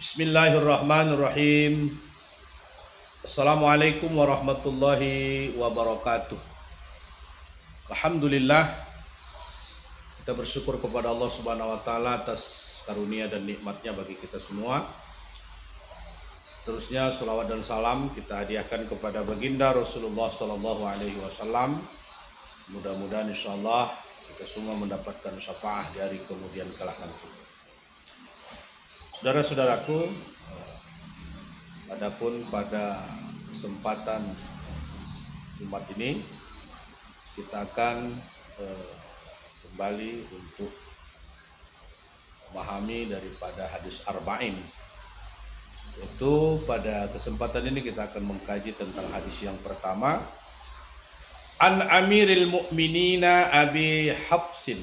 Bismillahirrahmanirrahim. Assalamualaikum warahmatullahi wabarakatuh. Alhamdulillah, kita bersyukur kepada Allah Subhanahu wa taala atas karunia dan nikmatnya bagi kita semua. Seterusnya salawat dan salam kita hadiahkan kepada baginda Rasulullah sallallahu alaihi wasallam. Mudah-mudahan insyaallah kita semua mendapatkan syafaat di hari kemudian kelak nanti. Saudara-saudaraku, adapun pada kesempatan Jumat ini kita akan kembali untuk memahami daripada hadis arba'in. Yaitu pada kesempatan ini kita akan mengkaji tentang hadis yang pertama, An Amiril Mu'minina Abi Hafsin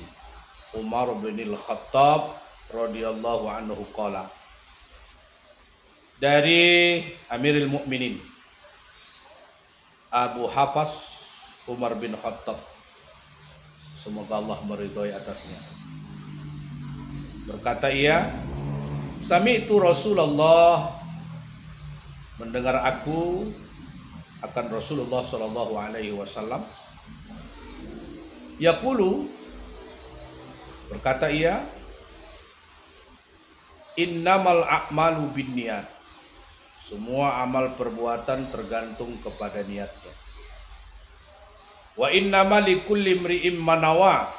Umar bin Al-Khattab radhiyallahu anhu qala, dari Amirul Mukminin Abu Hafs Umar bin Khattab, semoga Allah meridhai atasnya, berkata ia, sami'tu Rasulullah, mendengar aku akan Rasulullah sallallahu alaihi wasallam, yaqulu, berkata ia, innamal a'malu binniyat, semua amal perbuatan tergantung kepada niatnya. Wa innamal likulli imri'in ma nawa,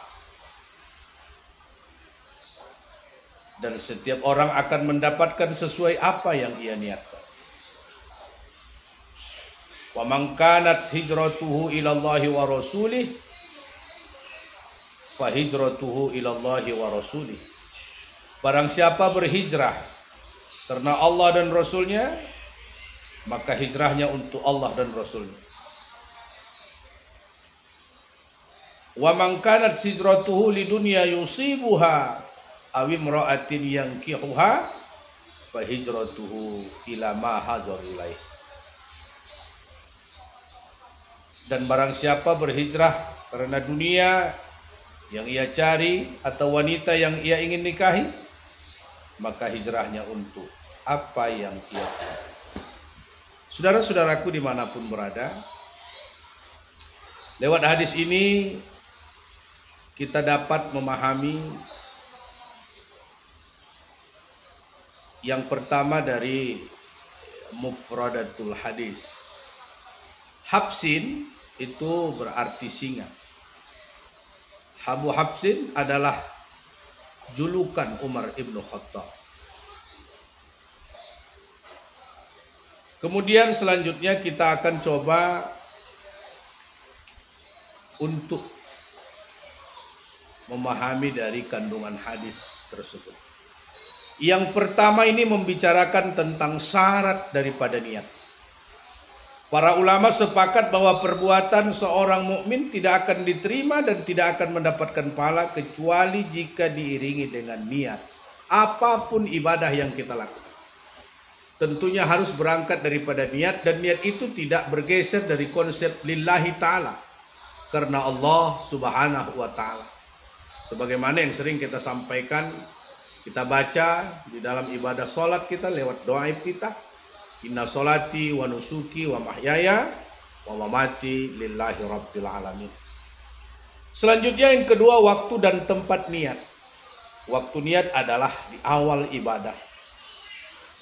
dan setiap orang akan mendapatkan sesuai apa yang ia niatkan. Wa man kanat hijratuhu ila Allahi wa rasulih fa hijratuhu ila Allahi wa rasulih. Barang siapa berhijrah karena Allah dan Rasulnya, maka hijrahnya untuk Allah dan Rasulnya. Wa man kanat hijratuhu lidunya yusibuha aw imra'atin yankihuha fa hijratuhu ila ma hajar ilaih. Dan barang siapa berhijrah karena dunia yang ia cari atau wanita yang ia ingin nikahi, maka hijrahnya untuk apa yang ia pilih. Saudara-saudaraku dimanapun berada, lewat hadis ini kita dapat memahami yang pertama dari mufradatul hadis. Hafsin itu berarti singa. Abu Hafsin adalah julukan Umar ibn Khattab. Kemudian selanjutnya kita akan coba untuk memahami dari kandungan hadis tersebut. Yang pertama ini membicarakan tentang syarat daripada niat. Para ulama sepakat bahwa perbuatan seorang mukmin tidak akan diterima dan tidak akan mendapatkan pahala kecuali jika diiringi dengan niat. Apapun ibadah yang kita lakukan, tentunya harus berangkat daripada niat, dan niat itu tidak bergeser dari konsep lillahi ta'ala, karena Allah subhanahu wa ta'ala. Sebagaimana yang sering kita sampaikan, kita baca di dalam ibadah sholat kita lewat doa iftitah, inna sholati wa nusuki wa mahyaya wa mamati lillahi rabbil alamin. Selanjutnya yang kedua, waktu dan tempat niat. Waktu niat adalah di awal ibadah.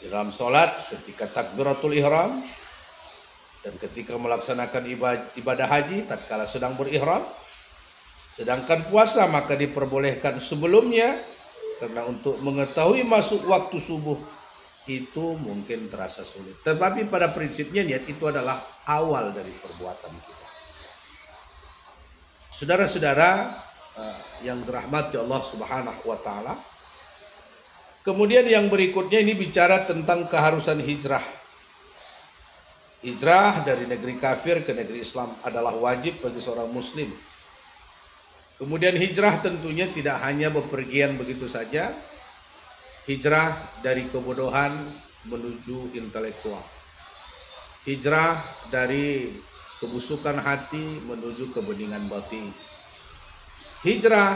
Di dalam sholat ketika takbiratul ihram, dan ketika melaksanakan ibadah haji tatkala sedang berihram. Sedangkan puasa maka diperbolehkan sebelumnya, karena untuk mengetahui masuk waktu subuh itu mungkin terasa sulit. Tetapi pada prinsipnya niat itu adalah awal dari perbuatan kita. Saudara-saudara yang dirahmati Allah Subhanahu wa taala. Kemudian yang berikutnya ini bicara tentang keharusan hijrah. Hijrah dari negeri kafir ke negeri Islam adalah wajib bagi seorang muslim. Kemudian hijrah tentunya tidak hanya bepergian begitu saja. Hijrah dari kebodohan menuju intelektual. Hijrah dari kebusukan hati menuju kebeningan batin. Hijrah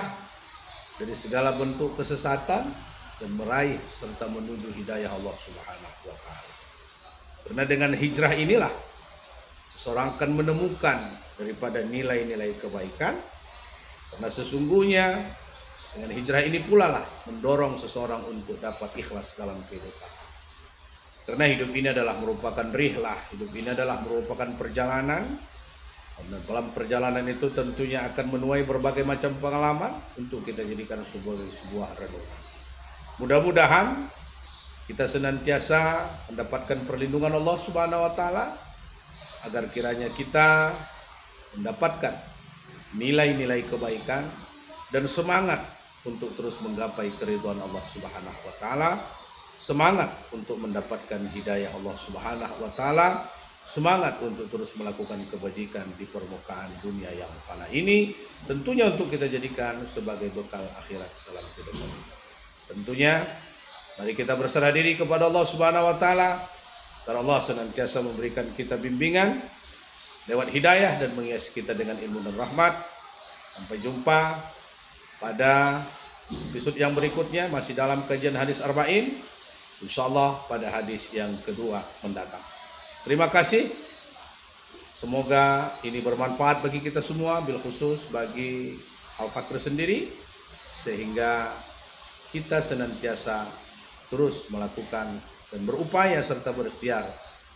dari segala bentuk kesesatan dan meraih serta menuju hidayah Allah Subhanahu wa taala. Karena dengan hijrah inilah seseorang akan menemukan daripada nilai-nilai kebaikan, karena sesungguhnya dengan hijrah ini pula lah mendorong seseorang untuk dapat ikhlas dalam kehidupan. Karena hidup ini adalah merupakan rihlah, hidup ini adalah merupakan perjalanan. Dan dalam perjalanan itu tentunya akan menuai berbagai macam pengalaman untuk kita jadikan sebuah renungan. Mudah-mudahan kita senantiasa mendapatkan perlindungan Allah Subhanahu wa taala, agar kiranya kita mendapatkan nilai-nilai kebaikan dan semangat untuk terus menggapai keridhaan Allah Subhanahu wa taala, semangat untuk mendapatkan hidayah Allah Subhanahu wa taala, semangat untuk terus melakukan kebajikan di permukaan dunia yang fana ini, tentunya untuk kita jadikan sebagai bekal akhirat dalam kehidupan. Tentunya mari kita berserah diri kepada Allah Subhanahu wa taala, agar Allah senantiasa memberikan kita bimbingan lewat hidayah dan menghiasi kita dengan ilmu dan rahmat. Sampai jumpa pada episode yang berikutnya, masih dalam kajian hadis arba'in, insyaallah pada hadis yang kedua mendatang. Terima kasih. Semoga ini bermanfaat bagi kita semua, bil khusus bagi Al-Fakr sendiri, sehingga kita senantiasa terus melakukan dan berupaya serta berikhtiar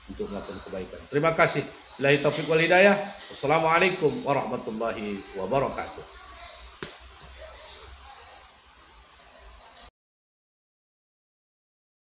untuk melakukan kebaikan. Terima kasih. Billahi taufiq wal hidayah. Wassalamualaikum warahmatullahi wabarakatuh.